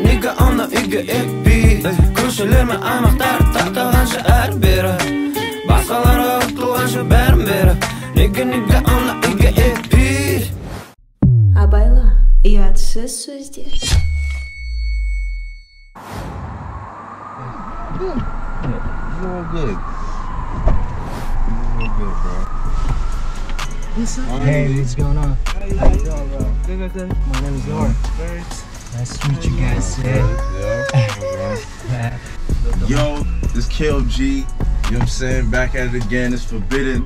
Nigga ona uyga epi Ko'shilarmi amoqlar taqtalanshi ar beri Boshqalarga o'tlanshi berim beri Nigga ona uyga epi Абайла, ұятсыз сөздер. Real good. Real good, bro. What's up? Hey, what's going on? How you doing, bro? Good. My name is Nurik. Nice to meet you guys. Yeah. Yo, this K.O.G. You know what I'm saying? Back at it again. It's Forbidden.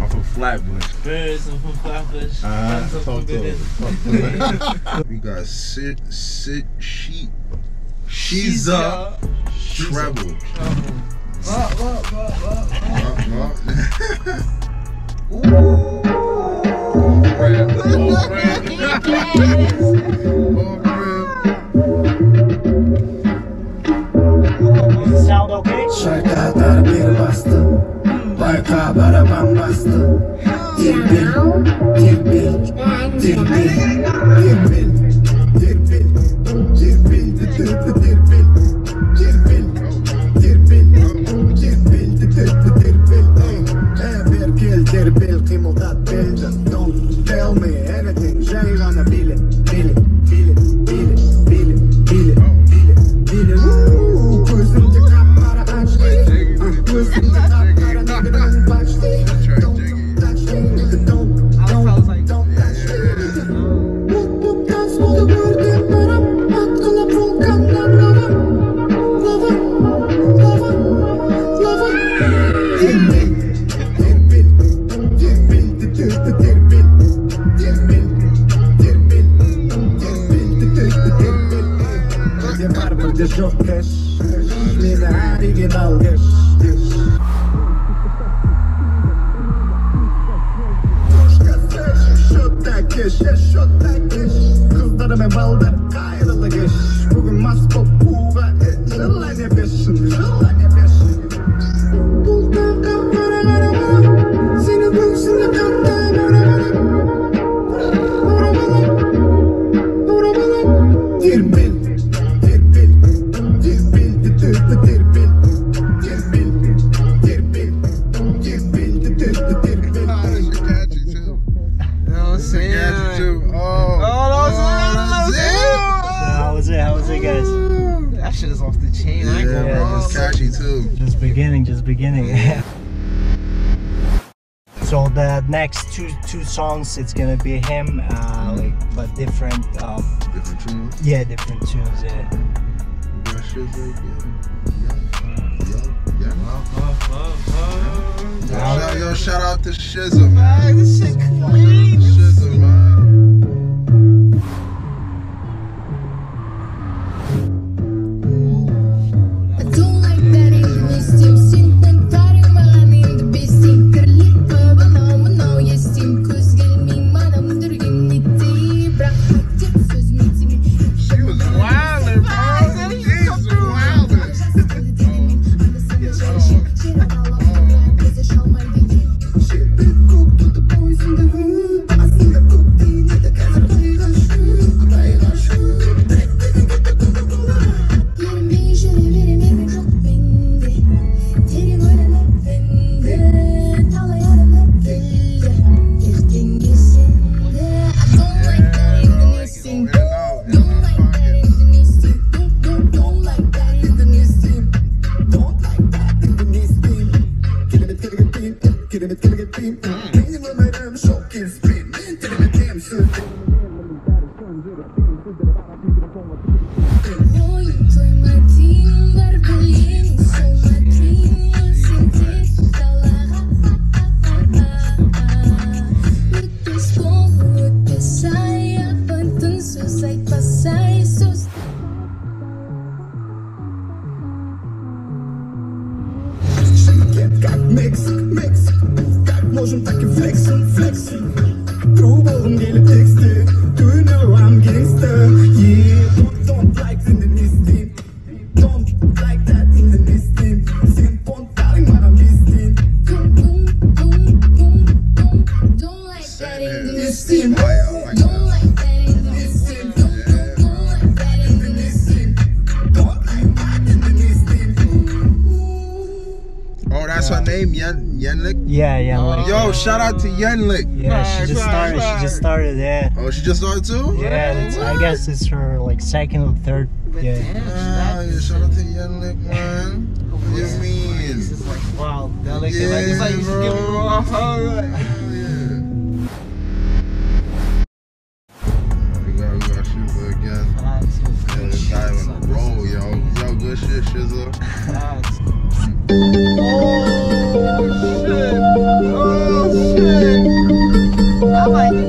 I'm from Flatbush. Birds, I'm from Flatbush. We got Shiza. Treble. Sound okay? Şarkılar bir bastı Barka baraban bastı Terbel kıymaldat beldi Don't tell me anything Jay gonna bile Gözümde kapkara açtı Gözümde kapkara niggadan baştı Don't touch me nigga don't touch me Bu dans modu gördüm param Atkıla volkanlar lava Çok keş, meni original keş Şota keş Kızlarım baldır kayrılı geç Bugün masko puğa Jelane beşin Buldan kapkara karamara Seni büksüne kattan Uğramalı Terbel How was it, guys? That shit is off the chain. I ain't gonna lie. It's catchy too. Just beginning. So the next two songs, it's gonna be him, but different. Different tunes. Yeah, different tunes. Yeah. Got Shiza, Yo, shout out to Shiza, man. This shit clean. Shiza, man. Можем так и флексим Грубо он gelip teksti name? Yenlik? Yeah, Yenlik. Yo, shout out to Yenlik. Yeah, she just started. She just started. Yeah. Oh, she just started too? Yeah, I guess it's her like second or third. Yeah. Yeah, shout out to Yenlik, man. What do you mean? This is like wow, delicate. Yeah, Like it's like you should give her a raw hug. We got Shiza again. Yeah, this guy on the roll, yo. Yo, good shit, Shiza. Oh shit! I like it.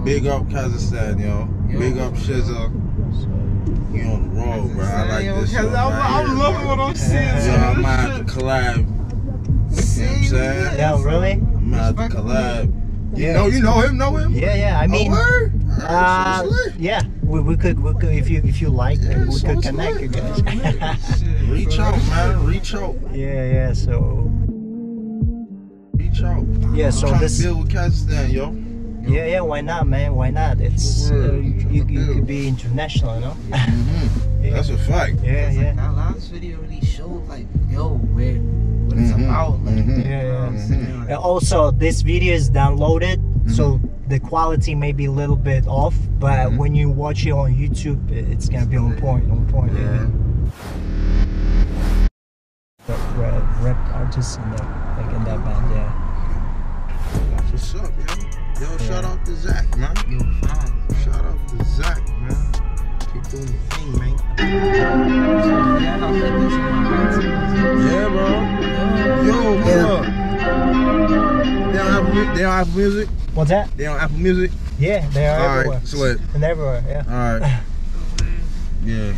Big up Kazakhstan, yo. Big up Shiza. You on the road, bro. I like this shit. I'm loving what I'm seeing. Yeah, I'm gonna have to collab. You know what I'm saying? Yeah, really? I'm gonna have to collab. Yeah. You know him? Yeah. I mean, yeah. We could if you like, we could connect you guys. Reach out, man. Reach out. Yeah. So. Reach out. Yeah. So this. Deal with Kazakhstan, yo. Yeah. Why not, man? Why not? It's you could be international, you know. Yeah. That's a fact. Yeah. That last video really showed like, yo, what it's about. Like, And also, this video is downloaded, so the quality may be a little bit off, but when you watch it on YouTube, it's gonna be on point. Yeah. Rap artists in that, like in that band, yeah. That's what's up, yo. Yo, shout out to Zach, man. yo, fine. Shout out to Zach, man. Keep doing your thing, man. Yeah, bro. Yo, they don't have music? What's that? They don't Apple Music? Yeah, they are everywhere. Alright, slit. And everywhere, yeah. Alright. Yeah.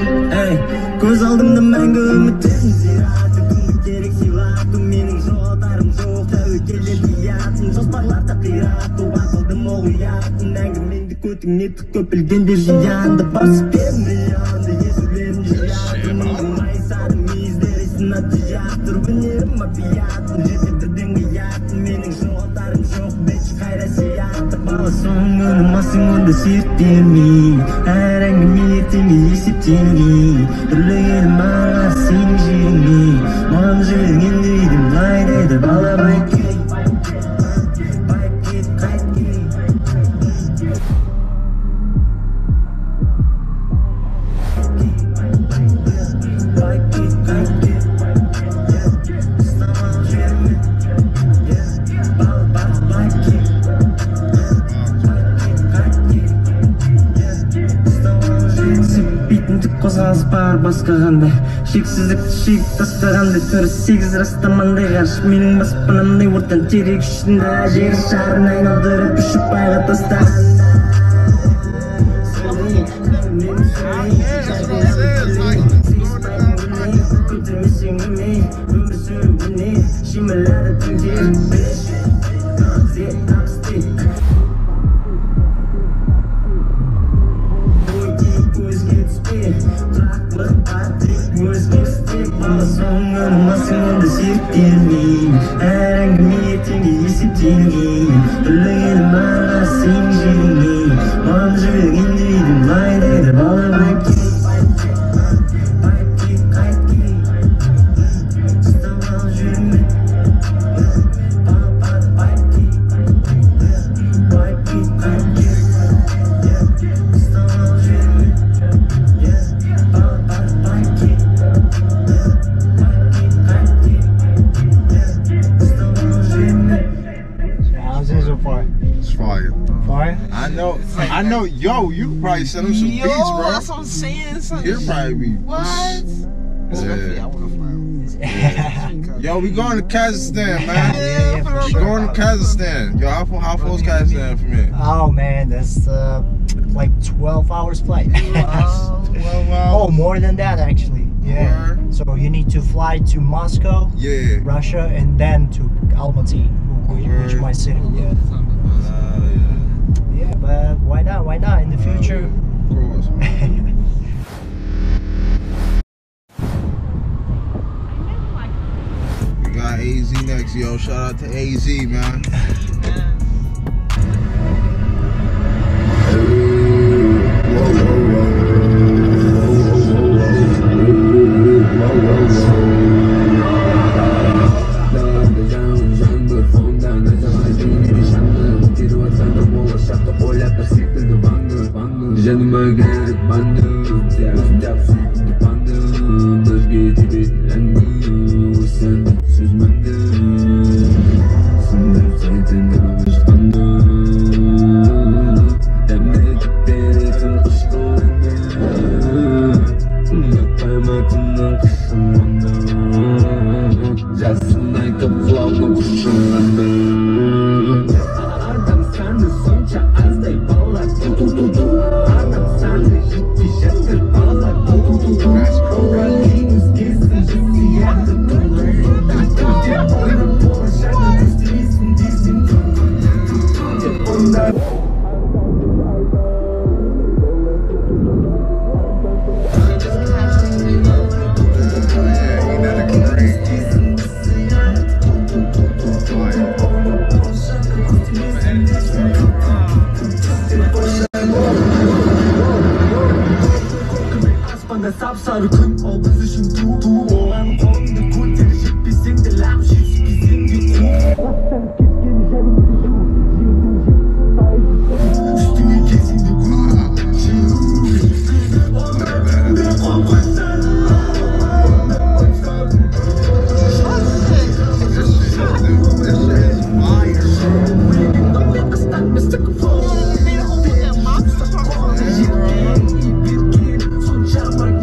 Ey, göz aldımda мәңгі үміттерін зираты күндік керек сыйлату менің жоғалтарым жоқ тәуекелде биятын жоспарларда қирату ақылдым ол ұятын әңгіменді көтіңе түкіп білгендер жиянды басып бер миллионды езулерін жиятын менің майысады мейіздер есін аты жатыр өнерім апиятын жетерден қиятын менің жоғалтарым жоқ бетші қайра сияты бала соң өнімасың онда серт бермей әр әңгіме ертеңге есептелгей үрлеген маған сенің жеріңе маған жүрген дейдім былай деді бала байкет байкет қайткет байкет қайткет ұстамал жеріме бала байкет қозғалыс бар басқа қандай шексіздікті шегіп тастағандай түрі 8 растамандай ғарыш менің баспанамдай ортан терек ішінде жер шарын айналдырып үшіп байға тастағанда көтермесең өлмей өмір сүруіне шимайлады түндер Olmasın onda sirktirmeyin Her әңгіме ертеңге есептелгей Үрлегенім арға сен жеріңе Маған жүрген дейдім лай деді бала байкет байкет қайткет ұстамал жүрме бала байкет байкет қайткет ұстамал жүрме бала байкет How's it so far? It's fire. Fire? I know, yo, you could probably send him some beats, bro. That's what I'm saying. He'll probably be. What? Respectfully, I want to fly. Yo, we going to Kazakhstan, man. Yeah, for We sure. going to Kazakhstan. Yo, how far is Kazakhstan from here? Oh man, that's like 12 hours flight. 12 Oh, hours. more than that actually. Yeah. Word. So you need to fly to Moscow, Yeah. Russia, and then to Almaty, which Word. my city. Yeah. Yeah. Yeah, but why not? Why not in the future? Of course. We got AZ next, yo. Shout out to AZ, man. Canıma gelip bandım Sıcak sütlü bandım Özge tibetlendim O sen süzmendim Sındır saytın kalmış bandım Demedik beretin kışkılandım Yapaymakından kışınlandım Jasınay kapılavma kuşunlandım Adam sandı sonca azday bağlar tutututu Adam sandı ciddi şaşkır bağlar tutututu Oralıyız kesin ciddi yaktı tutututu Cep oyunu poğaşardı üstüyüzün dizin Cep oyunlar Sapsarı kın o biz için tuğ olan kondu kurtarıcı bizim de lapşız bizim de üstüne kesildi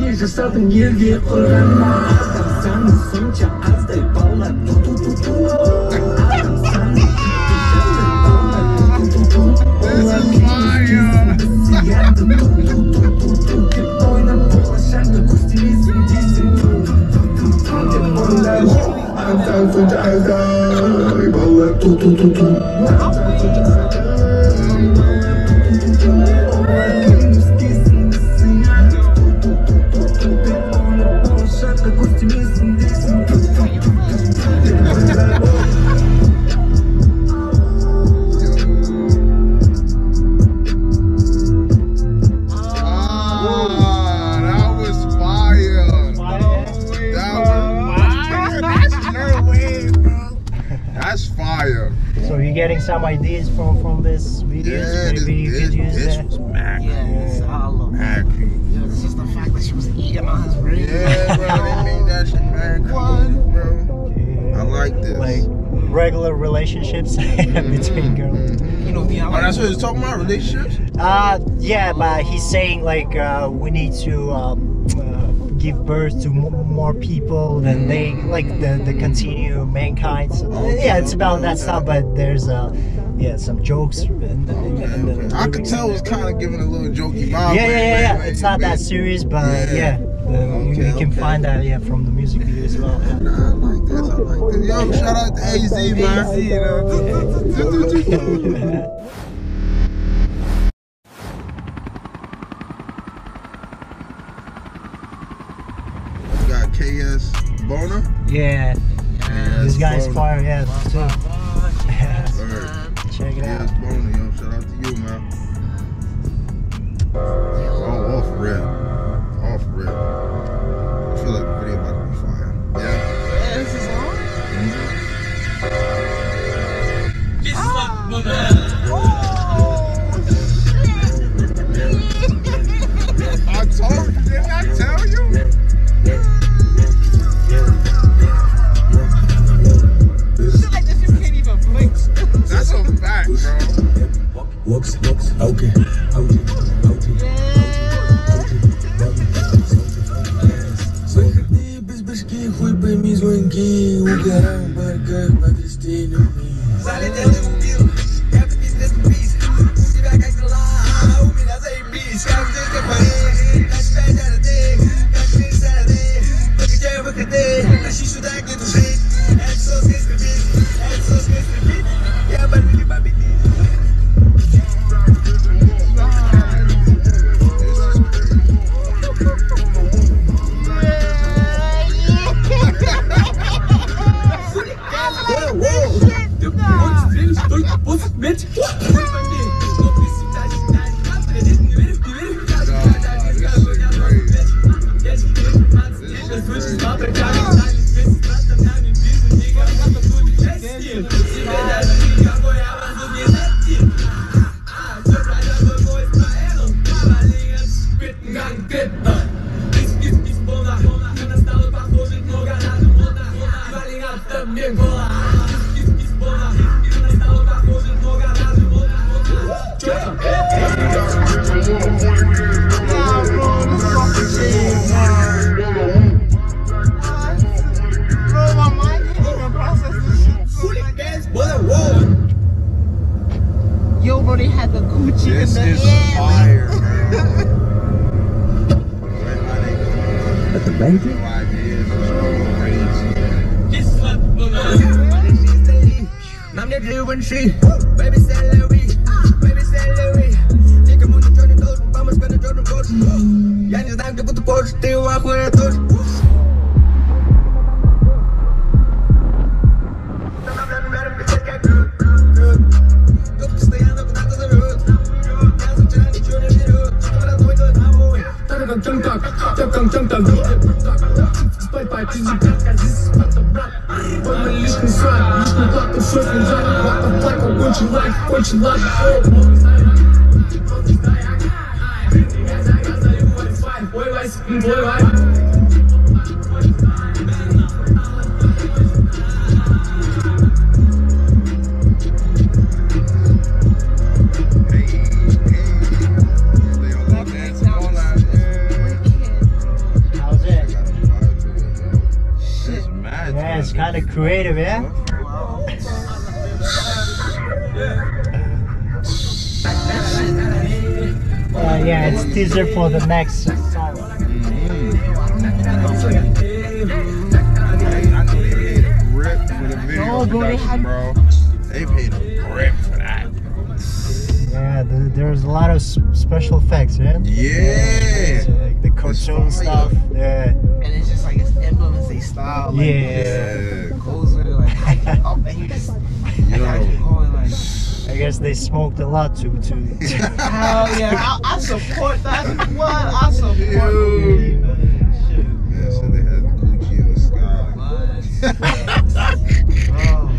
Yaşasadın yerge kurama Adam sanı sonca azday bağlar tutututu Adam sanı ciddi şaşkır bağlar tutututu Olar bir yardım tutututu Cep oyuna poğaşardı Some ideas from this videos, maybe you could use this that. Was mad cool. It's all of mad cool. Yeah, it's just the fact that she was eating on his ring. Yeah, bro, they made that shit mad cool, bro. Yeah. I like this. Like regular relationships between girls. You know, oh, that's what he's talking about, relationships? Yeah, but he's saying like we need to give birth to more people than they like the continue mankind. So, yeah, it's about that stuff, but there's some jokes in the I could tell it was kind of giving a little jokey vibe. Yeah. It's not that serious, but you can find that from the music video as well. Yeah. Nah, I like this. Yo, shout out to AZ, man. KS Bonah? Yeah. This guy's fire, yeah. Check it out. KS Bonah, yo. Shout out to you, man. Oh, off rip. Off rip. I feel like the video about to be fire. Yeah. This is on? I told you, didn't I tell you? That's a fact, bro. Whoops, okay. Хуй пойми звонки, угораем парках под стелями. Залетел и убил, я в бизнес бис. У тебя как дела, у меня заебись. Как здесь говоришь, на тебя жарды, как ты сады. Покачай выходы, тащи сюда, где тужить. Это соски скрипит, это соски скрипит. Я борьбе победит. This is fire, man. At the banquet? Нам не древенши, baby celery, baby celery. Ты кому-то черный должен помочь, когда черный хочешь. Я не знаю, где будто позже, ты в ахуе тоже. It's kind of creative, yeah? Yeah, it's teaser for the next song. I know they made a grip for the video. know, bro. They had. Bro. They paid a grip for that. Yeah, there's a lot of special effects, man. Yeah. Like the cartoon stuff. Yeah. And it's just like it's emblems, they style. Like, Yeah. goes with it, like up, and you just. Going like. I guess they smoked a lot too. Hell yeah, I support that. What? I support Yeah, so they had Gucci in the sky. Oh,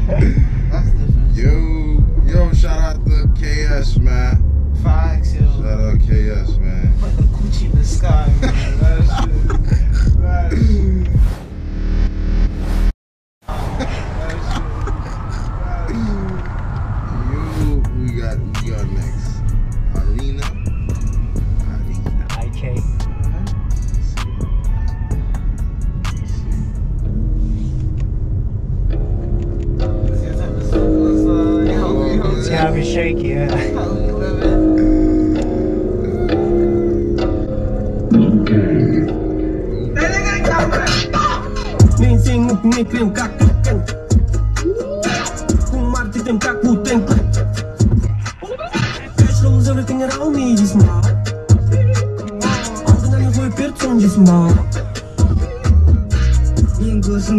that's different. Yo, shout out to KS, man. Facts, yo. Shout out KS, man. Put the Gucci in the sky, man. That shit. We got next. Irina. IK. See how we shake, yeah.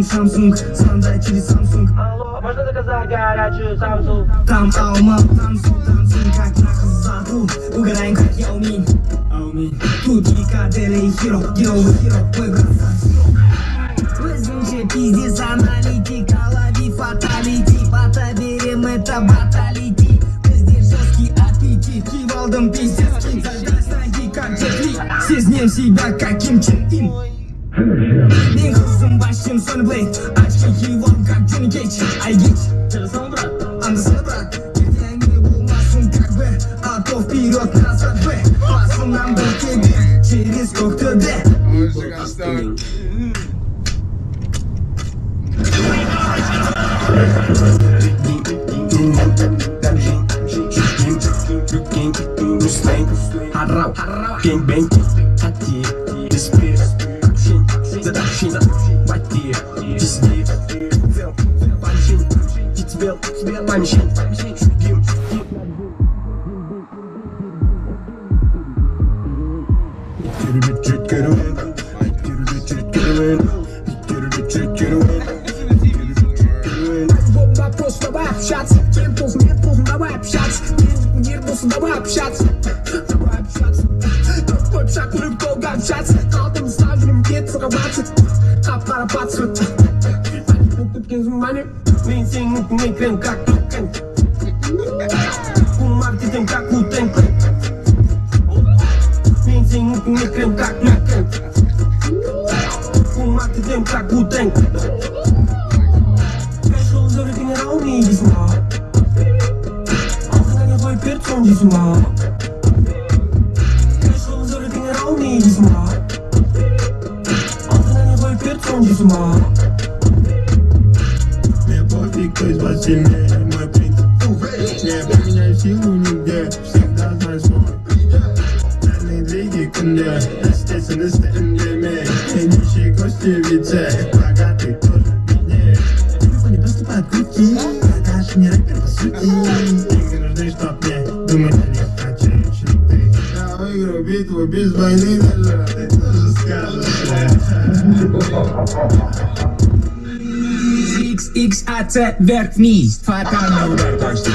Samsung, сандай через Samsung. Алло, можно заказать горячую Samsung? Там алма, танцуй, как на хазаку. Угадаем, как я умею. Тут кадели хиро, мой брат. Вызвучи пиздец, аналитик, лови фаталити. Потаберем это баталити. Мы здесь жесткий аппетит, кивалдом пиздец. Задай ноги, как Джетли. Сезнем себя, как Ким Чен Ин. Мен қызым басшым соны білейді Очки киіп алып, как Джонни Кейдж Айгич, жарасана брат, андасана брат Ертеңгі болмасын, как бы А то вперед, назад бы Басынан бір кебе, через Көктөбе Gangbang, hati, despair Задачина, батия, дисни Панчин, тебе панчин Гим Вопрос, давай общаться Кем должен, нет, должен, давай общаться Мир должен, давай общаться Давай общаться Твой шаг, мы долго общаться Алтым ставим, нет, сорваться Аппара подсвет Покупки внимания Мен сенің некрем, как токен Маркетинг, как утен Мен сенің некрем, как токен Маркетинг, как утен Пришел за генерал, не весьма Алтына не твой перцон, весьма Мне пофиг, кто из вас сильнее, мой принцип Не поменяю силу нигде, всегда знаю свой Дальние двиги кунде, естественность МДМ И нищие кости в лице, богатый тоже беднее Телефон не просто подкрутки, продаж не рэпер по сути Деньги нужны, чтоб мне думать о них, а чаще ты Я выиграю битву без войны даже, ты тоже скажешь XXAT вверх-вниз Фатальный удар точно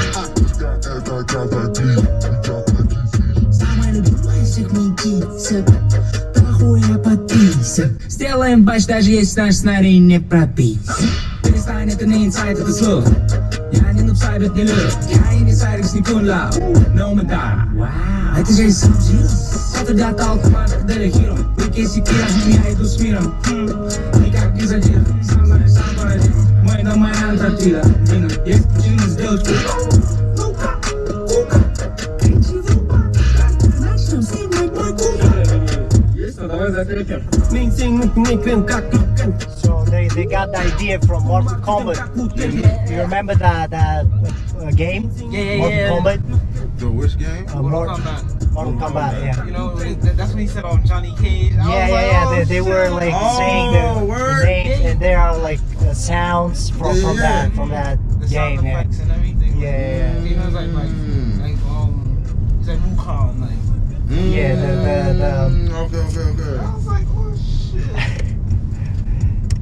Самая любимая всех ментицев Плохое подписок Сделаем бач, даже если наш сценарий не прописан Перестань, это не инсайт, это слух Я не нубсайбет, не люк Я и не сайрикс, не кунлау Но мы да Это же сам JUZZ Это для толкомата, для хиро Руки секира, я иду с миром Никак не задир Сам парадир Мой дом, моя Антарктида Дина, есть причина сделать Кока Начнем снимать мой куб Есть, ну давай закрепим So they got the idea from Mortal Kombat. You remember that game? Yeah. Mortal Kombat? The which game? Mortal Kombat. Mortal Kombat, yeah. You know, that's what he said on Johnny Cage. Yeah. They were like saying the names, and there are like sounds from that the game. sound effects and everything. Yeah. You know, it's like it's like Wukong, like. Yeah, Okay. I was like, oh shit.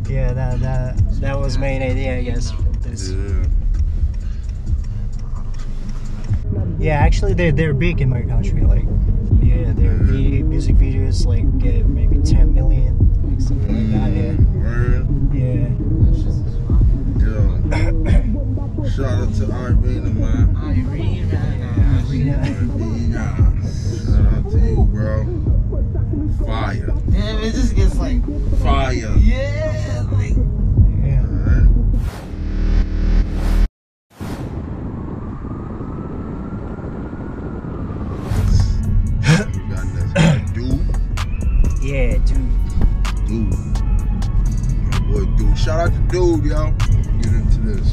Yeah, that was main idea, I guess. This. Yeah, actually, they're big in my country. Like, yeah, their music videos like maybe 10 million, like something like that. Yeah. Yo, shout out to Irina, man. Irina. Shout out to you, bro. Fire. Yeah, it just gets like fire. Yeah, like. Yeah. Dude. Yeah, dude. My boy, dude. Shout out to dude, yo. Get into this.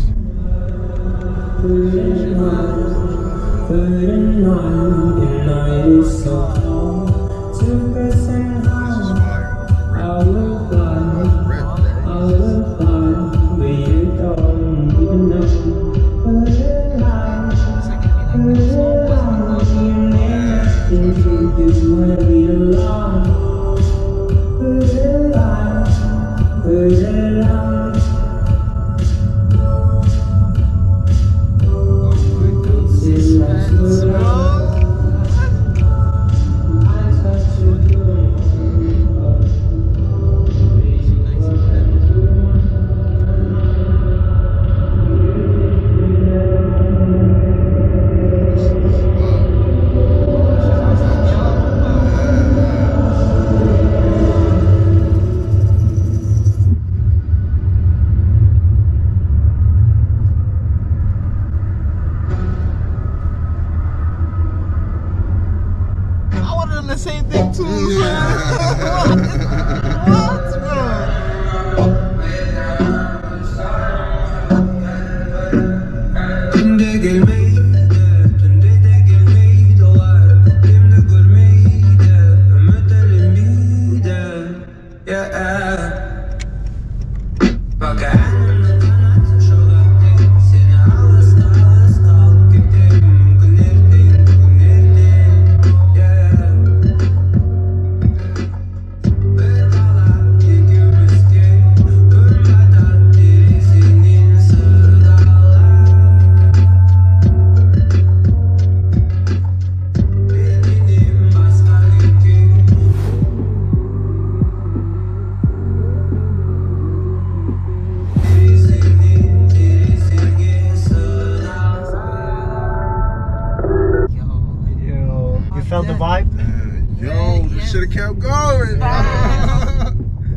Felt the vibe? Yo, this should have kept going.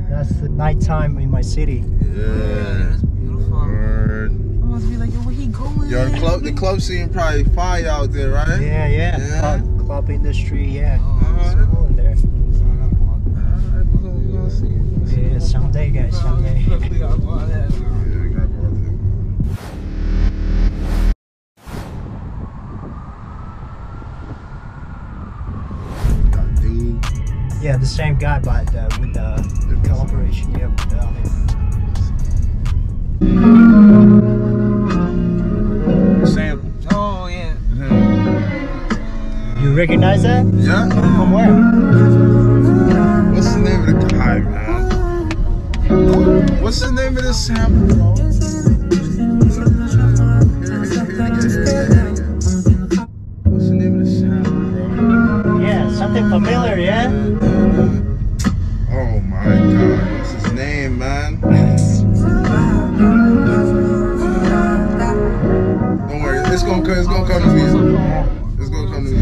That's the nighttime in my city. Yeah. That's beautiful. Word. I must be like, yo, where he going? Yo, the club scene probably fire out there, right? Yeah. Club industry, yeah. Alright. It's cool in there. Alright, we're gonna see. Yeah, someday, guys, someday. Yeah, the same guy, but with the collaboration, yeah, with the other. Sample. Oh, yeah. You recognize that? Yeah. From where? What's the name of the guy, man? What's the name of this sample, bro? What's the name of the sample, bro? Yeah, something familiar, yeah? Oh my god, what's his name, man? Don't worry, it's gonna come to me. It's gonna come to me.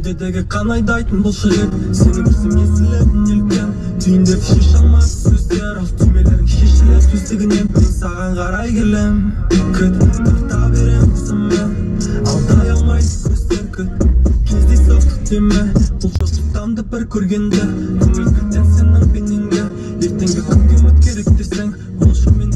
Köyдегі қан айдайтын бұл шірек Сені бірсім естілетін еліктен Түйіндеп шеш алмас сөздер Ал түймелерің шешілер төстігінен Мен саған қарай келем Күт, тырта берем қызыммен Алдай алмайды көздер күт Кездей соқтық деме Бұл жоқтықтанды бір көргенде Көңіл күттен сенің пененге Ертеңгі күнге үміт керек десең Ол шымен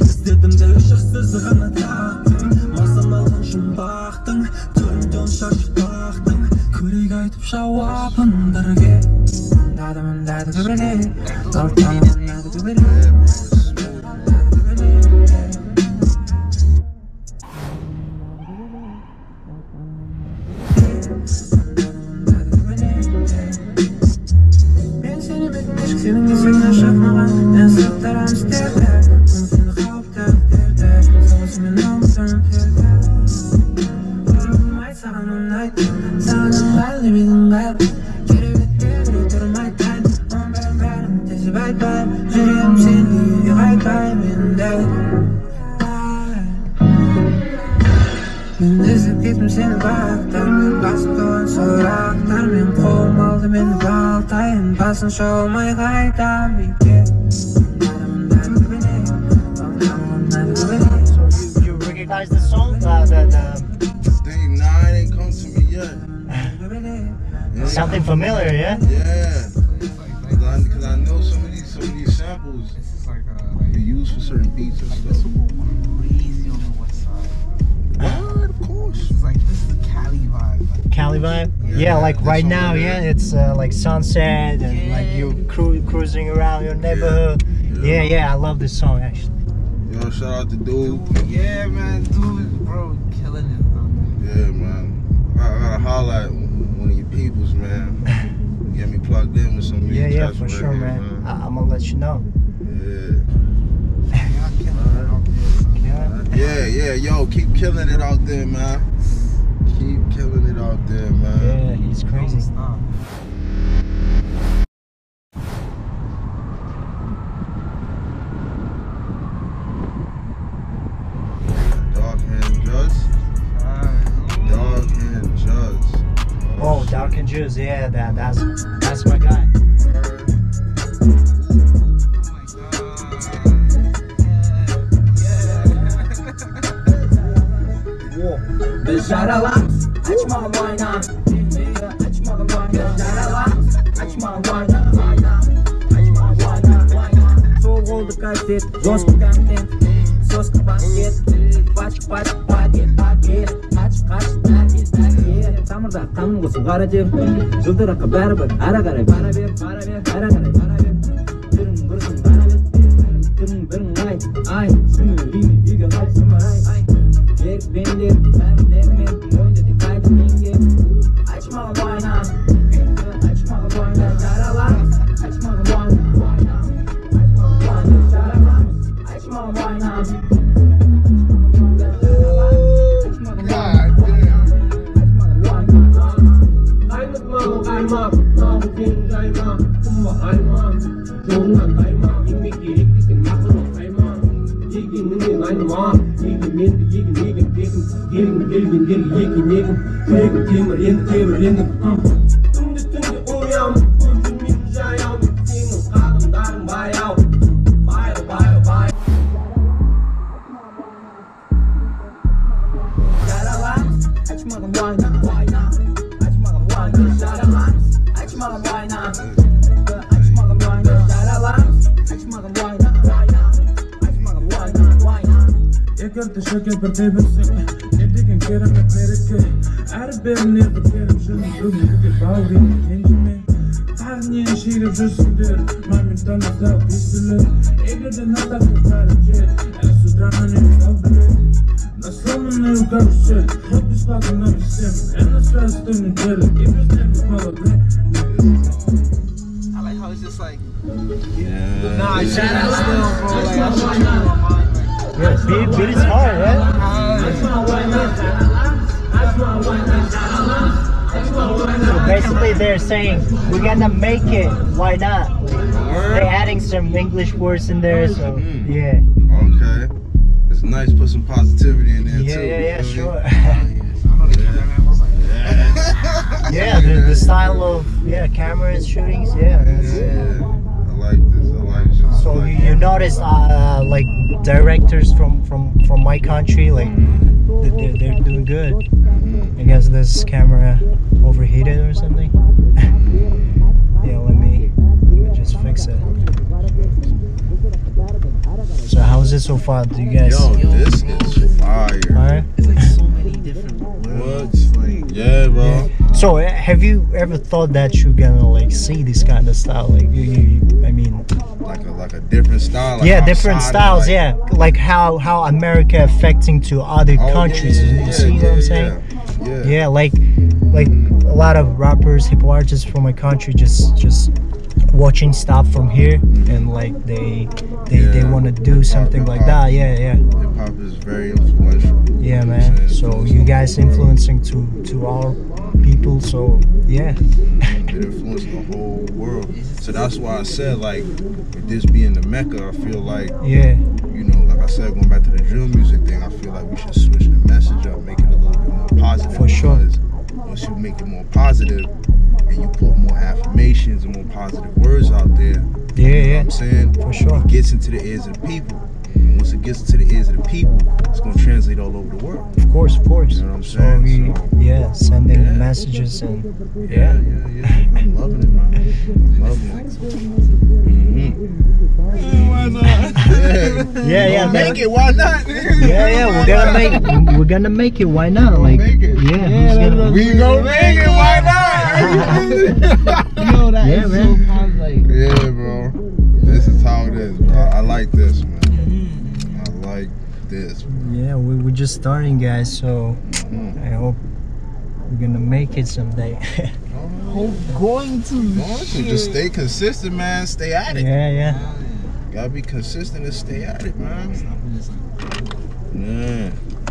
іздедім де шықсыз ғана тақтың Мазан алған жұмбақтың Төрімде он шаршы тақтың Көрек айтып жауабын бірге Дадымындады көбірге Дортанымындады көбірге Мен сені бетмешік сенің есіңнен шықмаған Мен сұрттарам істерді Үмітімді қауіпті өктерді Соғысымен ұмытын терді Көрігім айт саған ұнайды Саған ыңғайлы менің ыңғайлы Кереметте біреу түрін айтпайды Оның бәрін тезіп айтпаймын Жүрегім сенде үйге қайтпаймын Мен іздеп кеттім сені бақтар Басым туған сұрақтар Мен қолым алды мені балтайын Басын шолмай қайтам үйге So you recognize the song? Dang, nah, it ain't come to me yet. Something familiar, yeah? Yeah. Because I know some of these samples This is like you use for certain beats and this stuff. crazy on the west side. What? Of course. It's like this is the Cali vibe. Like, Cali vibe? Yeah, like right now, yeah, it's like sunset and like you cruising around your neighborhood. Yeah, I love this song actually. Yo, shout out to Dude. yeah, man, dude, bro, killing it. Yeah, man. I gotta holla at one of your peoples, man. Get me plugged in with some of these Yeah, tracks for right sure, here, man. I'm gonna let you know. Yeah, yo, keep killing it out there, man. Keep killing it out there, man. Yeah, he's crazy. Stop. DARKHAN JUZZ. DARKHAN JUZZ. Oh, DARKHAN JUZZ, yeah, that's my guy. Beşaralarız, açma boyna Açma boyna Beşaralarız, açma boyna Açma boyna Soğuk oldu kaset, jostka kontent Soska basket, paçk paket Kaç Tamırda kanın kusu kara cep Жылдыраққа бәрібір, ара қарай бара бер Ара қарай бара бер Түрің бірсің бара бер Түрің бірің ай Сүмір үйме, үйге қайт сүмір ай Ерік бендер, бәрілермен Мойнды кайды менге Açmaға бойна Açmaға бойна Жараларыз Açmaға бойна Açmaға бойна Жараларыз Açmaға бойна Kaymak, namıkın kaymak, kumma kaymak, çoğundan kaymak, inmek gereklisin, makılın kaymak. Yegininin aynamak, yegimendi, yegin, yekin, köygün temir, Tünde uyam, tünde jayam, senin kadınların bayav, bay. Yaralarız, açmadım boyna. Açmadım boyna Açmadım boyna Yaralarız Açmadım boyna Açmadım boyna Ekirdi şeker bir tebirsin Edegen keremek mereke Әрбірін ерді керім жүрмін Бүгінгі бауырын кенжіме Қарнен шегіп жүрсіңдер Моментально пизділер Егерден атақты қарып жет Әсудранан ек қалдылер На сломанную карусель Хоть без I like how it's just like, Yeah. nah, shout out still, bro. Like, I should keep my mind. Yeah, beat is hard, right? So basically they're saying, we're gonna make it, why not? They're adding some English words in there, so yeah. Okay. It's nice, put some positivity in there too. Yeah, sure. Yeah. Yeah, the style of cameras, shootings, Yeah. I like this. I like this. So you notice like directors from my country, like they're doing good. I guess this camera overheated or something. Yeah, let me just fix it. So how's it so far? Do you guys? Yo, this is fire. Alright. It's like so many different words. Like, Yeah, bro. So have you ever thought that you're gonna like see this kind of style? Like I mean, Like a different style. Like yeah, different styles. like, Yeah, like how America affecting to other countries. You see what I'm saying? Yeah, like a lot of rappers, hip hop artists from my country just watching stuff from here and like they want to do something like that. Yeah. Hip hop is very influential. Yeah, man. So you guys influencing to our people. So yeah. It influenced the whole world. So that's why I said, like, with this being the Mecca, I feel like, Yeah. you know, like I said, going back to the drill music thing, I feel like we should switch the message up, make it a little bit more positive. For sure. Because once you make it more positive and you put more affirmations and more positive words out there, Yeah, you know yeah. what I'm saying? For sure. It gets into the ears of the people. And once it gets into the ears of the people, it's going to translate all over the world. Of course. You know what I'm So saying? we sending messages and Yeah. I'm loving it, man. I'm loving it. Why not? Yeah, Make it. Why not? we're gonna make it. Why not? Like, make it. Yeah, We gonna make it. Why not? yo, that Yeah, is man. so positive. Like, Yeah, bro. This is how it is, bro. I like this, man. I like this. Yeah, we're just starting, guys. So I hope we're gonna make it someday. going to Just stay consistent, man. Stay at it. Yeah. Gotta be consistent and stay at it, man. Yeah.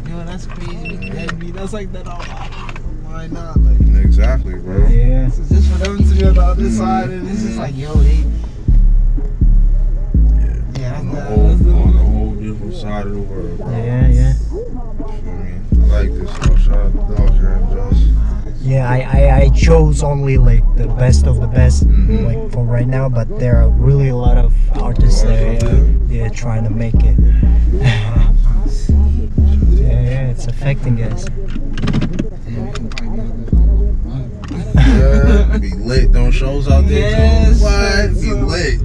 Yo, that's crazy. That's like that all. Why not? Like, Exactly, bro. Yeah. it's just for them to be on the other side, and it's just like, yo, they. Yeah, On the that's whole different side of the world, bro. Yeah. You feel me? I like this, though. Shout out to DARKHAN and JUZZ. Yeah, I chose only like the best of the best like for right now, but there are really a lot of artists there trying to make it. Yeah, it's affecting us. Yeah, be lit. Them shows out there Yes, too. What? Be lit.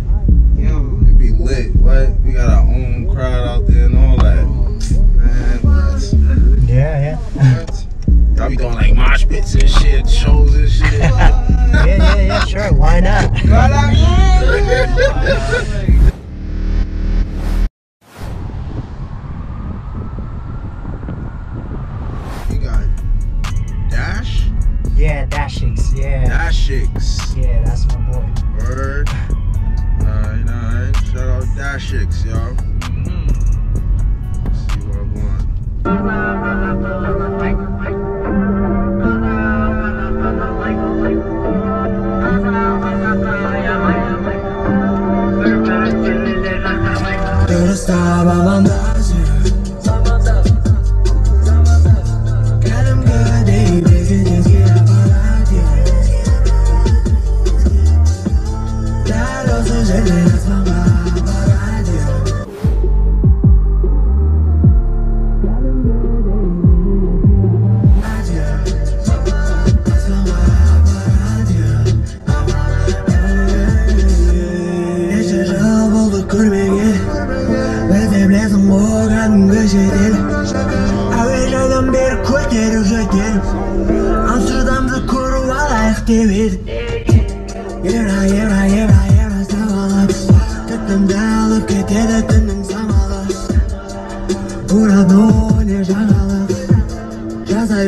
Yo, It be lit. What? We got our own crowd out there and all that. Man, what? Yeah. What? Y'all be doing like mosh pits and shit, shows and shit. Yeah, sure. Why not? We got Dash. Yeah, DASHXX. Yeah. DASHXX. Yeah, that's my boy. Word. Alright. Shout out DASHXX, y'all. Let's see what I want.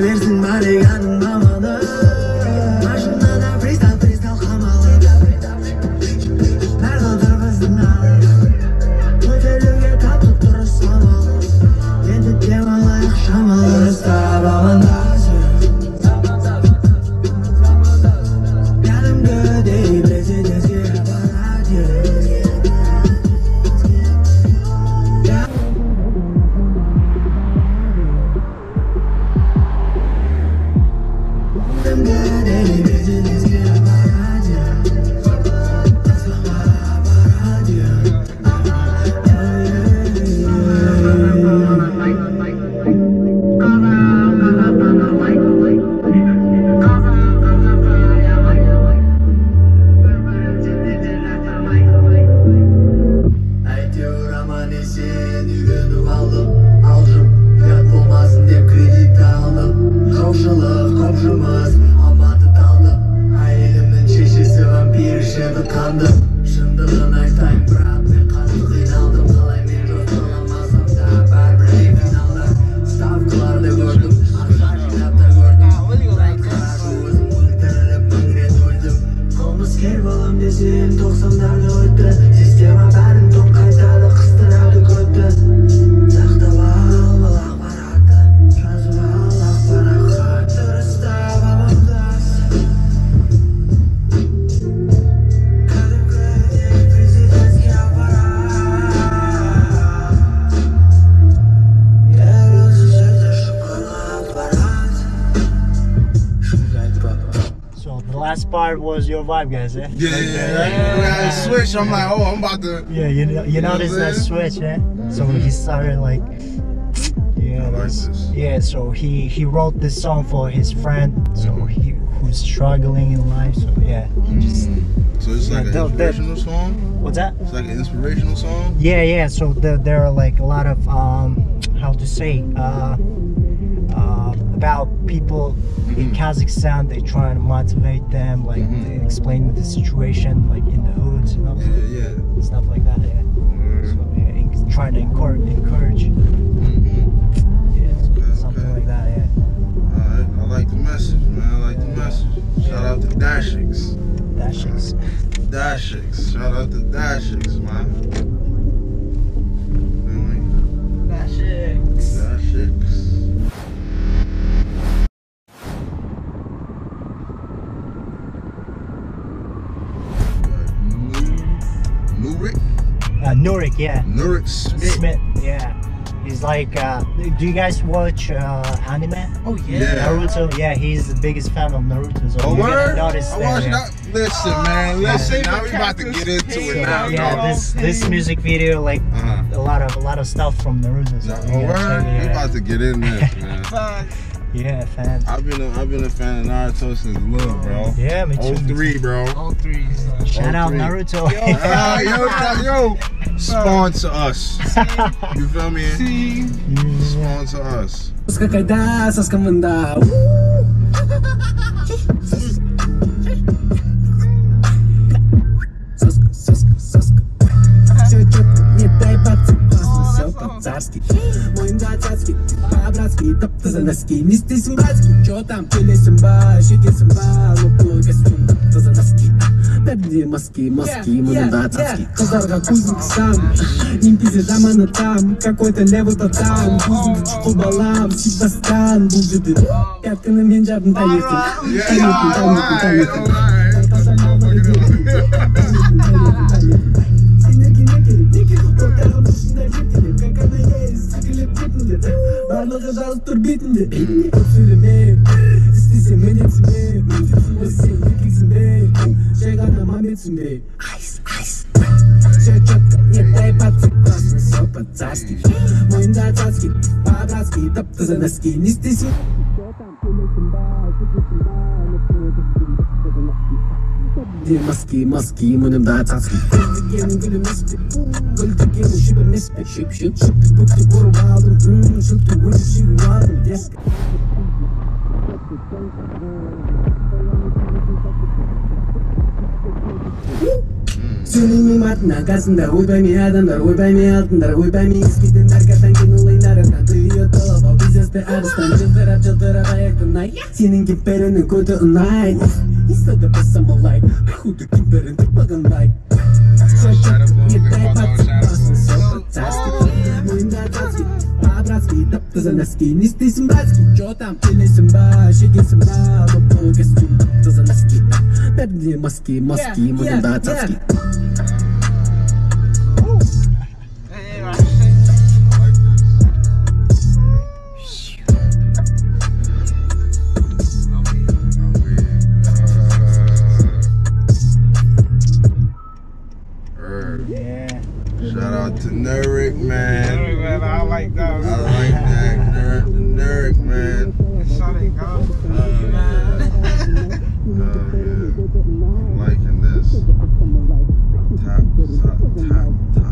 Versin ышанды шындығын айтайын бірақ мен қатты қиналдым қалай мен дос бола алмасам да бәрібір финалда ставкаларды көрдім ақша жинап та көрдім бірақ қарашы өзім өлтіріліп мың рет өлдім қылмыскер болам десем 90-дарды өтті система бәрін топ қайтады қыстырады көтті сақтап ал бұл ақпаратты жазып ал ақпаратқа дұрыстап амандас кәдімгідей президентке аппарат осы жерде шұңқырлы ақпарат шыңға айтпап. So the last part was your vibe, guys, eh? Yeah, switch. I'm like, oh, I'm about to. Yeah, you noticed that switch, eh? So he started like, yeah, I like this. yeah. So he wrote this song for his friend, so who's struggling in life. So yeah, he just So it's like an inspirational song. what's that? It's like an inspirational song. Yeah. So there are like a lot of how to say about people in Kazakhstan. They trying to motivate them, like they explain the situation, like in the hoods, you know, Yeah. stuff like that. Yeah. So yeah, trying to encourage. Yeah, something like that. Yeah. Alright, I like the message, man. I like the message. Shout out to DASHXX. DASHXX. DASHXX. Shout out to DASHXX, man. DASHXX. DASHXX. Nurik, yeah. Nurik Smit. Smit, yeah. He's like, do you guys watch anime? Oh yeah. Yeah. Naruto, yeah, he's the biggest fan of Naruto. So Oh, you're gonna word? notice I that. watched Yeah. that. Listen, man. Listen. Now we about to get into it now, Yeah, dog. this music video, like a lot of stuff from Naruto. So Oh, you gotta check word? it We out. about to get in this, man. Yeah, fans. I've been a fan of Naruto since little, bro. Yeah, me too. 03, bro. All three. Shout out 03. Naruto. Yo, sponsor us. You feel me? Sponsor us. Скакайда, соскамында. Соска. Все четко, не дай подцепаться, все по-царски. Мой датяцкий, по-братски, Tap-Taza носки. Не стесен братский, чё там, пилесен ба, щекесен ба, лопой костюм, Tap-Taza носки. Бәрінде маски, мұның датяцкий. Қыздарға көзін қысам, немпезе заманы там, какой-то левый татам. Көзіңді чұқыл балам, сипастан, бұл жерде. Пятканы мен жабын таңертең. Барлығы жазып тұр бетінде көп сөйлеме істесем міндетсің бе сен еркексің бе жай ғана маметсің бе все четко не дай подцепаться все по-царски мойында цацки по-братски Tap-Taza носки не істесем маски мойнымда цацки гүлдікенің гүл емес пе гүлдікенің шөп емес пе шөпті бүкті ұрып алдым шөпті өзі жегіп алдым деска сөйлемеймін артына қасында ойбаймен адамдар ойбаймен алтындар ойбаймен ескиден даркатан кинолайнарынан түйе толып ал бизнесті арыстан жылтырап аяқтан ай сенің кемперінің көті ұнайды инстада басам лайк худы кемперіңді маған лайк не дай подцепаться все по-царски мойында цацки по-братски Tap-Taza носки не істейсің братский чё там пилесің ба шегесің ба лопой костюм Tap-Taza носки бәрінде маски мойнында цацки Shout out to Nurik, man. Nurik, man, I like that. I like that. Nurik, man. I'm liking this. Tap-Taza.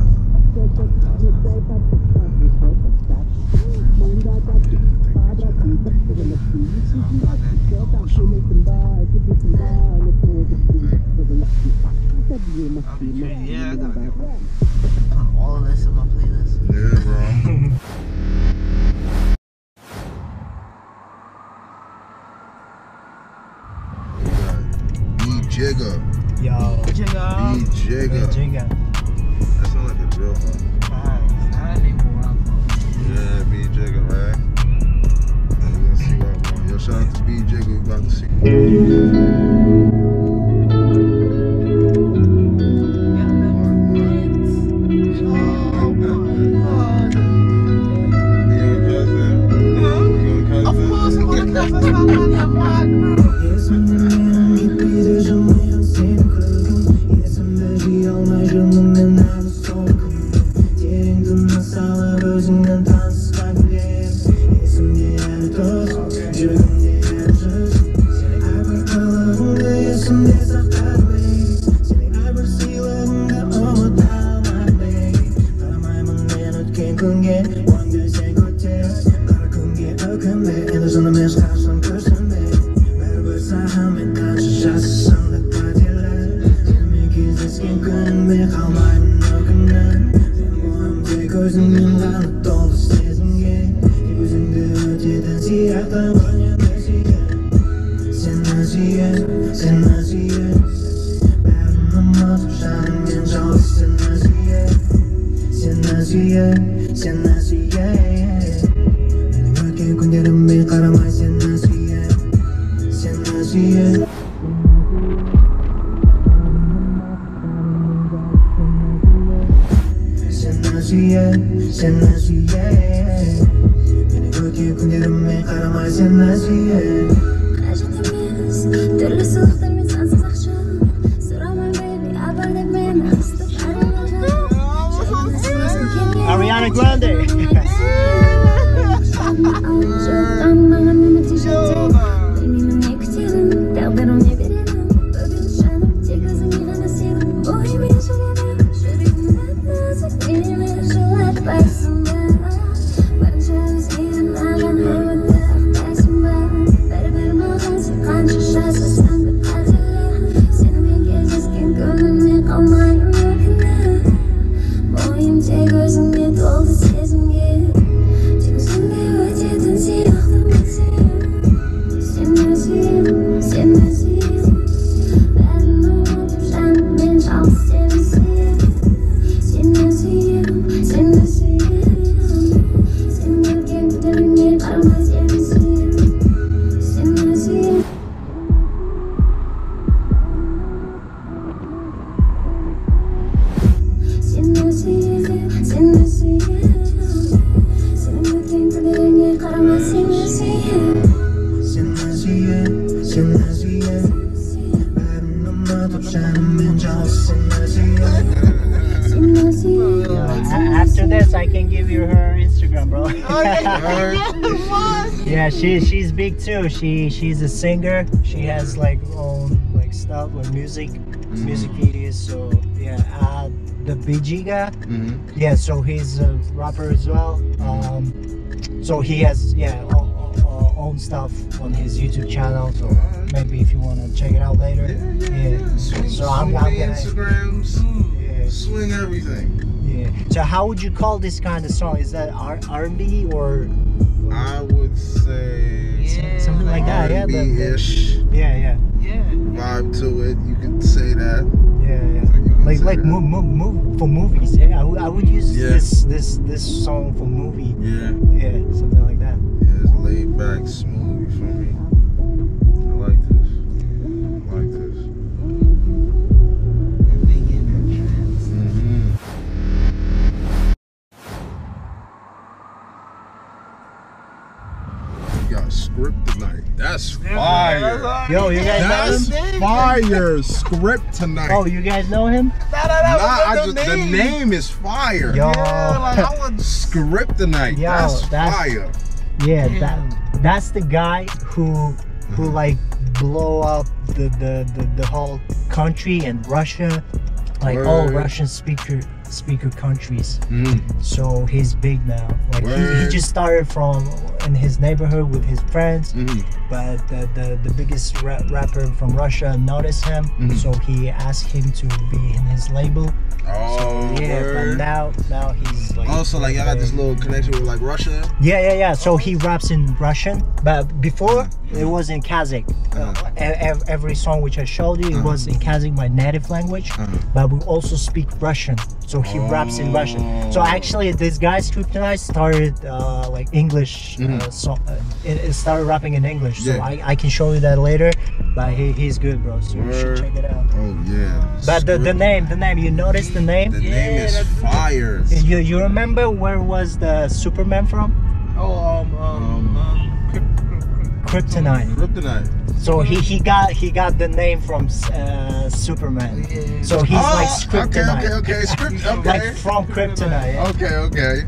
Yeah, I gotta put all of this in my playlist. Yeah, bro. B.Jigga. Yo. B.Jigga. B.Jigga. B.Jigga. That sounds like a drill one. Yeah, B.Jigga, right? And we're gonna see what I'm on. Yo, shout out to B.Jigga. We about to see. Ariana Grande. After this, I can give you her Instagram, bro. Yeah, she's big too. She's a singer. She has like own like stuff with music videos. So yeah, the B.Jigga. Yeah, so he's a rapper as well. So he has own stuff on his YouTube channel. So maybe if you want to check it out later. Yeah. So I'm gonna Instagrams. Swing everything. Yeah. So how would you call this kind of song? Is that R&B or? I would say something like that. Yeah. R&B-ish. Yeah. Vibe to it. You could say that. Yeah. Like move for movies. Yeah. I would use this song for movie. Yeah. Something like that. Yeah, it's laid back, smooth for me. I like this. Script tonight. That's fire. Yo, you guys know him? That's fire. Script tonight. Oh, you guys know him? The name is fire. Yo. Script tonight. Yo, that's fire. Yeah, that's the guy who like blow up the whole country and Russia. Like all Russian speakers speaker countries. So he's big now. Like he just started from in his neighborhood with his friends, but the biggest rapper from Russia noticed him, so he asked him to be in his label. Oh, so, yeah, but now he's like. Also, like y'all got this little connection with like Russia. Yeah. So he raps in Russian, but before it was in Kazakh. Every song which I showed you, it was in Kazakh, my native language. But we also speak Russian, so he raps in Russian. So actually, this guy Kryptonite started like English song. It started rapping in English. So I can show you that later. But he's good, bro. So you should check it out. Oh yeah. But the name, you noticed the name? The name is fire. You remember where was the Superman from? Kryptonite. So he got the name from Superman. So he's like Kryptonite. Okay. Like from Kryptonite. Yeah? Okay.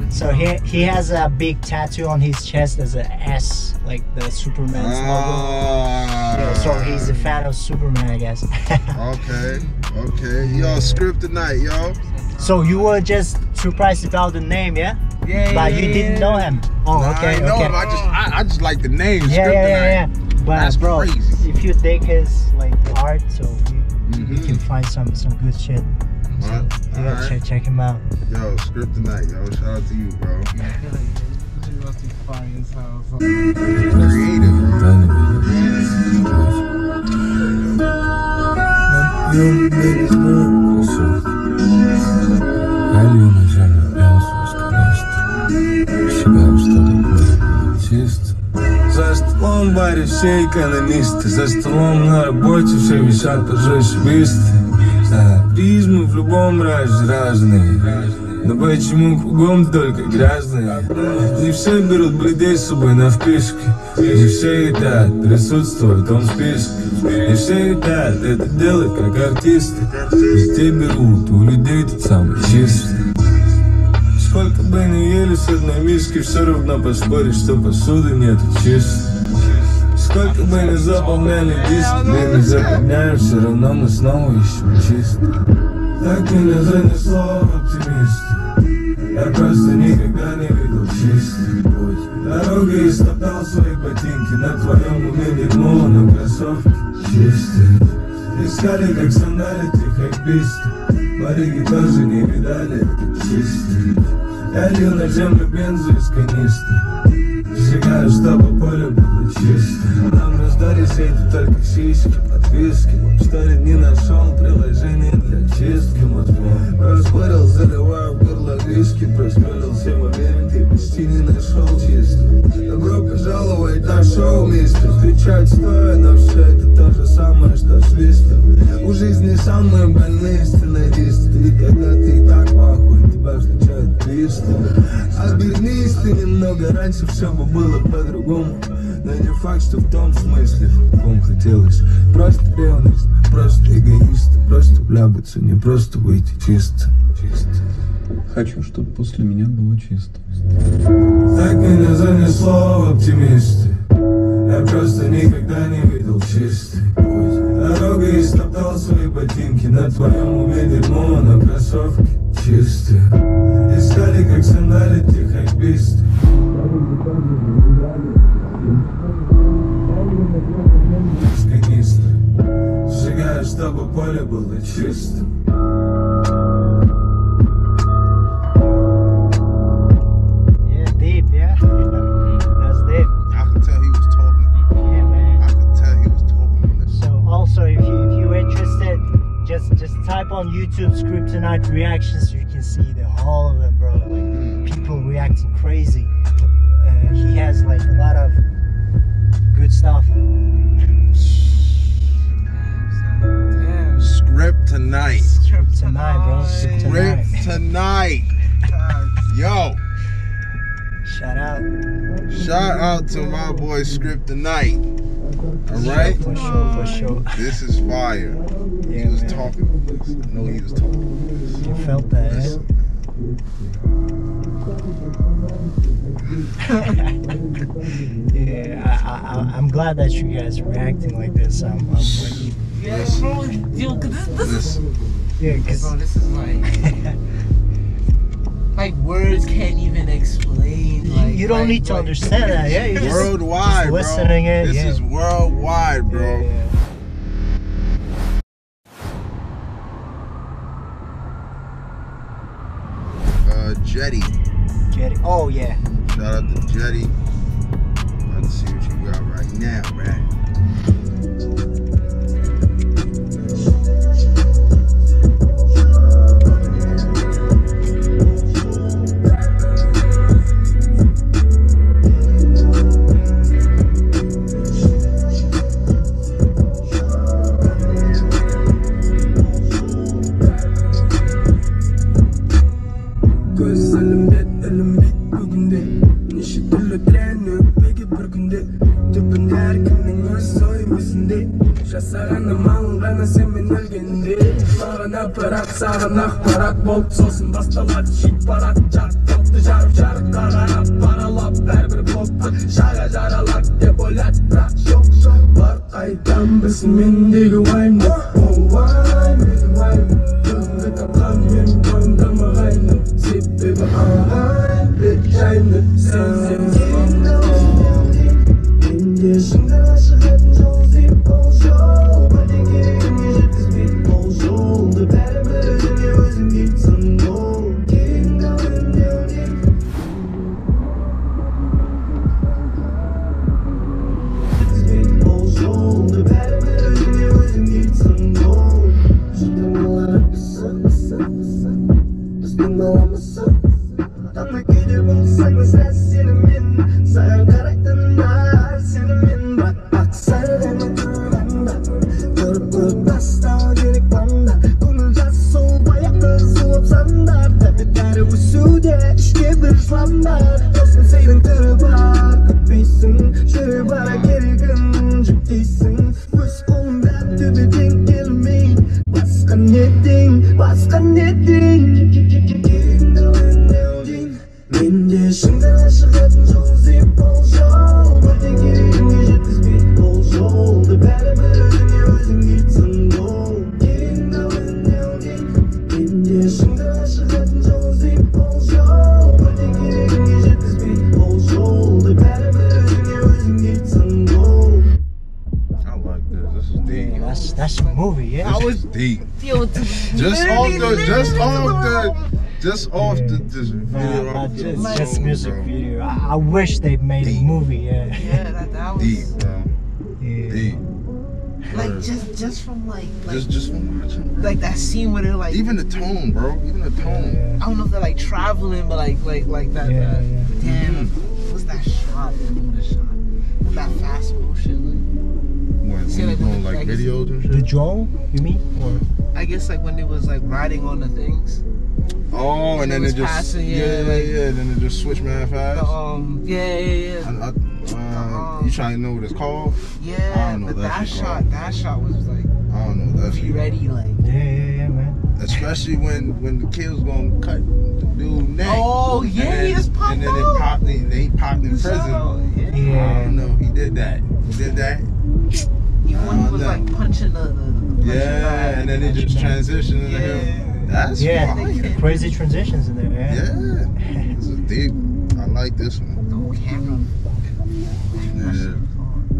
So he has a big tattoo on his chest as an S, like the Superman's logo. Yeah, so he's a fan of Superman, I guess. Okay. Yo, Kryptonite, yo. So you were just surprised about the name, yeah? Yeah. But you didn't know him. Oh, okay. I know him. I just like the name. Yeah. But that's bro, crazy. if you dig his like art, so you can find some good shit. So, yeah, check him out. Yo, Kryptonite, yo. Shout out to you, bro. Creative, За столом в баре все экономисты, за столом на работе все висят уже швисты. Призмы в любом разе разные, но почему кругом только грязные? Не все берут бледей с собой на вписке, не все хотят присутствовать в том списке, не все хотят это делать как артисты, везде берут у людей тот самый чистый. Сколько бы ни ели с одной миски, все равно поспоришь, что посуды нету чистой. Сколько бы ни заполняли диски, мы не запоминаем, все равно мы снова ищем чисто. Так меня занесло оптимисты, я просто никогда не видел чистый путь. Дорога истоптал свои ботинки, на твоем уме дерьмо, но кроссовки чистые. Искали как сандалити хайписты, барыги тоже не видали, это чистый. Я лил на землю бензу из канистры, сжигаю, чтобы поле было чисто. Нам раздали сети только сиськи, подписки. Что ли не нашел приложение для чистки мозгов. Проспорил, заливаю в горло виски, проспорил все моменты, почти не нашел чисто. Добро пожаловать на шоу, мистер. Встречать стоя, но все это то же самое, что свистом. У жизни самые больные сценаристы, ведь когда ты и так похуй, тебя встречают твисты. Обернись ты немного, раньше все бы было по-другому. Но не факт, что в том смысле, в каком хотелось. Просто ревность, просто эгоист, просто вляпаться, не просто выйти чисто. Хочу, чтобы после меня было чисто. Так меня занесло в оптимисты, я просто никогда не видел чистый путь. Дорога истоптал свои ботинки, на твоем уме дерьмо, но кроссовки чистые. Искали как сандалити хайписты. Из канистры сжигаю, чтобы поле было чистым. Type on YouTube Kryptonite reactions, you can see all of them, bro. Like people reacting crazy. He has like a lot of good stuff. Kryptonite, bro. Kryptonite. Yo. Shout out to my boy Kryptonite. Alright? For sure. This is fire. Yeah, he was man. talking about this. I know he was talking about this. You felt that, yeah? I'm glad that you guys are reacting like this. I'm Listen, Yeah, because bro, this is like words can't even explain. Like, you don't need to understand that. Yeah, you just worldwide, listening bro. it. This is worldwide, bro. Yeah. Jetty. Jetty. Oh yeah. Shout out to Jetty. Let's see what you got right now, man. Sağın akbarak bol sosun bastalat şit parat çat koptu jarıp jarıkta qarap paralap bir blokta şaga jaralak debolat bırak şok şok var aydan bizim mendegi wine oh wine wine kızı kaptan men koynda mağayna sebebi ahayın bekayını sen yaşında aşık ettin çok zip bonjour hadi gelin yeşil bir bonjour the better That's a movie, yeah. That was deep. Just off the video. Just music video. I wish they made a movie, yeah. Yeah, that was deep, bro. Yeah. Deep. Like just from like just from watching. Like that scene where they're like even the tone, bro. Even the tone. Yeah. I don't know if they're like traveling, but like that. Yeah, Damn, what's that shot? The shot. That fast motion. When See, you like, doing like I guess- videos and shit. The drone, you mean? Or I guess like when it was like riding on the things. Oh, and then was it just passing, yeah, yeah, like- then it just switched mad fast. Yeah. You trying to know what it's called? Yeah, I don't know but that shit that shot was like I don't know that be shit. ready, like. yeah, man. Especially when the kid's gonna cut the dude's neck. Oh yeah, and then, he just popped and then out. they popped in prison. Yeah. I don't know. He did that. Even when he was like punching the Yeah, and then it just transitioned into him. That's fire. Crazy transitions in there, yeah. Yeah, it's a deep. I like this one. the whole camera. Yeah.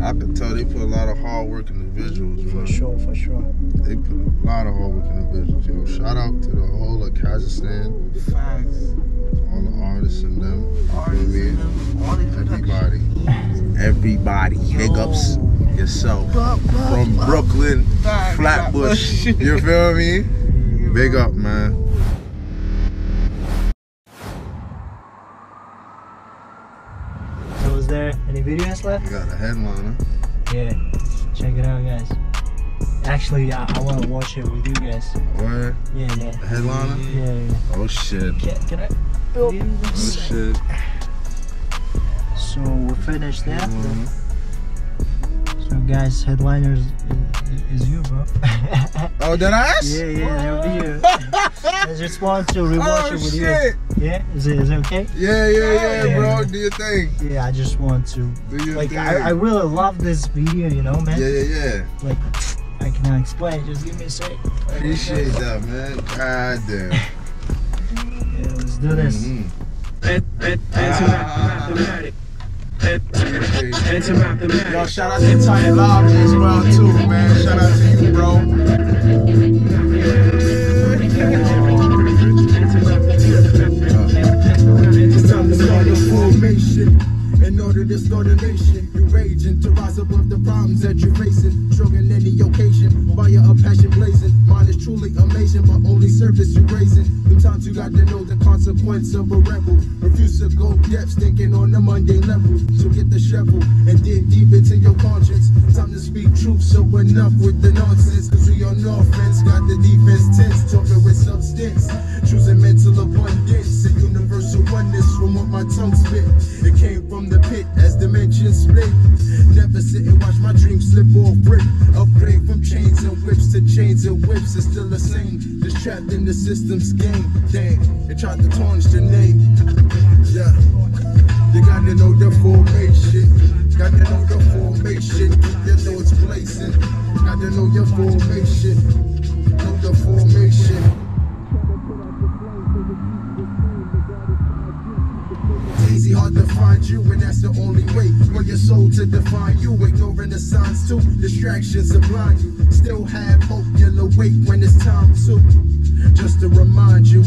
I could tell they put a lot of hard work in the visuals, man. For sure. They put a lot of hard work in the visuals, yo. Shout out to the whole of Kazakhstan, Facts. all the artists and them. You know what I mean? All the Everybody. Big ups yourself. From Brooklyn, Flatbush. You feel me? Big up, man. So is there any videos left? You got a headliner. Yeah. Check it out, guys. Actually, I want to watch it with you guys. Where? Yeah. A headliner? Yeah. Oh shit. Can I? Oh shit. So we're finished that. So guys, headliners is you, bro. Oh, did I ask? Yeah, that'll be you. I just want to rewatch it with you. Yeah, is it okay? Yeah, bro. Do your thing. Yeah, I just want to. Do your like, thing. I really love this video, you know, man. Yeah. Like, I cannot explain. Just give me a sec. Appreciate that, man. God damn. Yeah, let's do this. Yo, shout out to Typ.E Live as well too, man. Shout out to you, bro. It's time to start a formation. In order to start a nation, you raging to rise above the problems that you're facing. Struggling any occasion, fire a passion blazing. Mine is truly amazing, but only surface you raising. Sometimes you got to know the consequence of a rebel. Refuse to go depths, thinking on the mundane level. So get the shovel and dig deep into your conscience. Time to speak truth, so enough with the nonsense. Cause we on offense, got the defense tense, talking with substance. Choosing mental abundance, a universal oneness from what my tongue spit. It came from the pit as dimensions split. Never sit and watch my dreams slip off brick. Upgrade from chains and whips to chains and whips. It's still the same, just trapped in the system's game. Damn, they tried to tarnish the name. Yeah, you gotta know the formation. Gotta know the formation. Keep your thoughts placing. Gotta know your formation. Know the formation. Easy, hard to find you, and that's the only way for your soul to define you. Ignoring the signs too, distractions will blind you. Still have hope, you'll awake when it's time to. Just to remind you,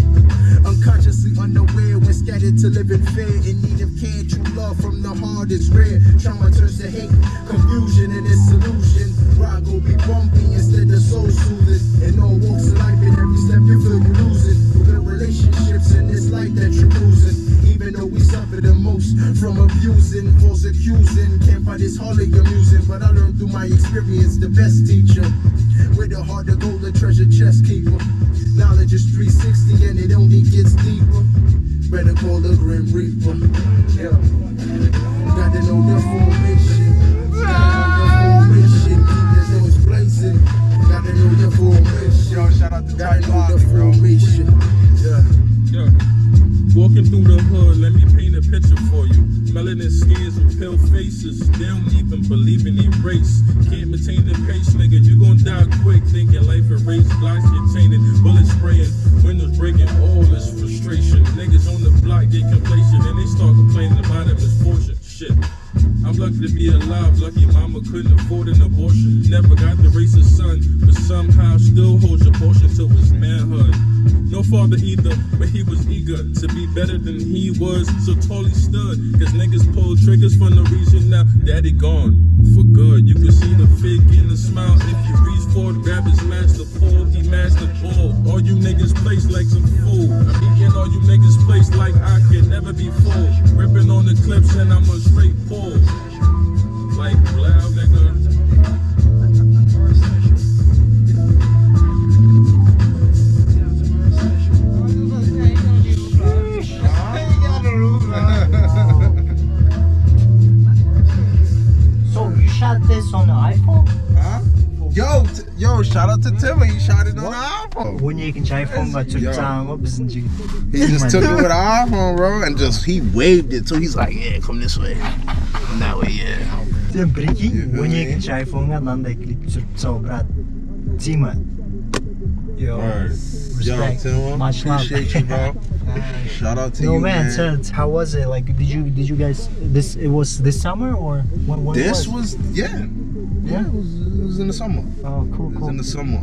unconsciously unaware when scattered to live in fear, in need of care. True love from the heart is rare. Trauma turns to hate, confusion and its solution. Rock will be bumpy instead of soul soothing. In all walks of life, in every step you feel you're losing. Good relationships in this life that you're losing. Even though we suffer the most from abusing, false accusing. Can't find this hardly amusing, but I learned through my experience, the best teacher. With a heart of gold, a treasure chest keeper. Knowledge is 360 and it only gets deeper. Better call the Grim Reaper. Yeah. Gotta know the formation. Gotta know the formation. Keep your nose blazing. Gotta know your formation. Yo, shout out to Gotta Typ.E know the Live, bro. formation. Yeah. Yeah. Walking through the hood, let me paint a picture for you. Melanin skins with pale faces, they don't even believe in a race. Can't maintain the pace, nigga, you gon' die quick. Thinking life a race, blocks get tainted, bullets spraying, windows breaking, all this frustration. Niggas on the block get complacent and they start complaining about their misfortune. Shit. I'm lucky to be alive, lucky mama couldn't afford an abortion. Never got to raise a son, but somehow still holds a portion to his manhood. No father either, but he was eager to be better than he was, so tall he stood. Cause niggas pulled triggers for no reason, now daddy gone for good. You can see the fake in the smile if you reach forward, grab his master pole, he mastered all. All you niggas place like some fool. Eating all you niggas place like I can never be full. Ripping on the clips and I'm a straight pull. Like loud nigga. So you shot this on the iPhone? Huh? Yo, shout out to Tim. He shot it on the iPhone. When you can try phone, but you can't. He just took it with the iPhone, bro, and just he waved it. So he's like, yeah, come this way, come that way, yeah. Sen прикинь, when you can try phone, and then clip so брат. Тима. Yo, respect. Yo, Tim, much love. appreciate you, bro. Shout out to you, No man, man. so how was it? Like, did you guys? It was this summer or when This was? Yeah, it was in the summer. Oh, cool, It was cool. in the summer.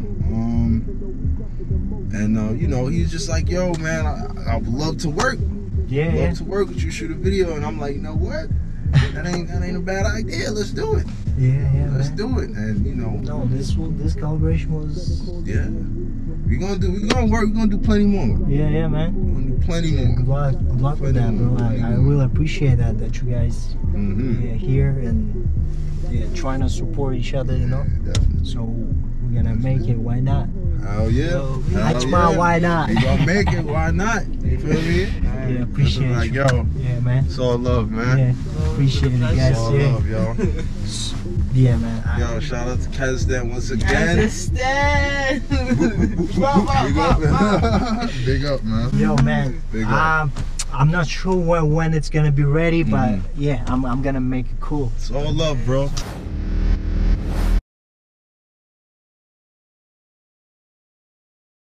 And you know, he's just like, yo, man, I would love to work. Yeah, yeah. Love to work with you, shoot a video, and I'm like, you know what? That ain't a bad idea. Let's do it. Yeah, Let's man. do it. And you know, No, this collaboration was. yeah, we're gonna work. We're gonna do plenty more. Yeah, man. We're gonna do plenty Yeah, more. good luck with that, bro. I really appreciate that you guys Mm-hmm. here and trying to support each other, you know. Definitely. So we're gonna make it. Why not? Hell yeah. So, Hell Hachma, why not? We gonna make it. Why not? You feel me? Yeah, appreciate Like, you. yo, Yeah, man. it's all love, man. Yeah, appreciate it, guys. It's all Yeah, love, yo. yeah, man. Yo, shout out to KAZAKHSTAN once again. Kazakhstan. Big up. Big up, man. Yo, man. Big up. I'm not sure when it's gonna be ready, but Mhm. yeah, I'm gonna make it cool. It's all love, bro.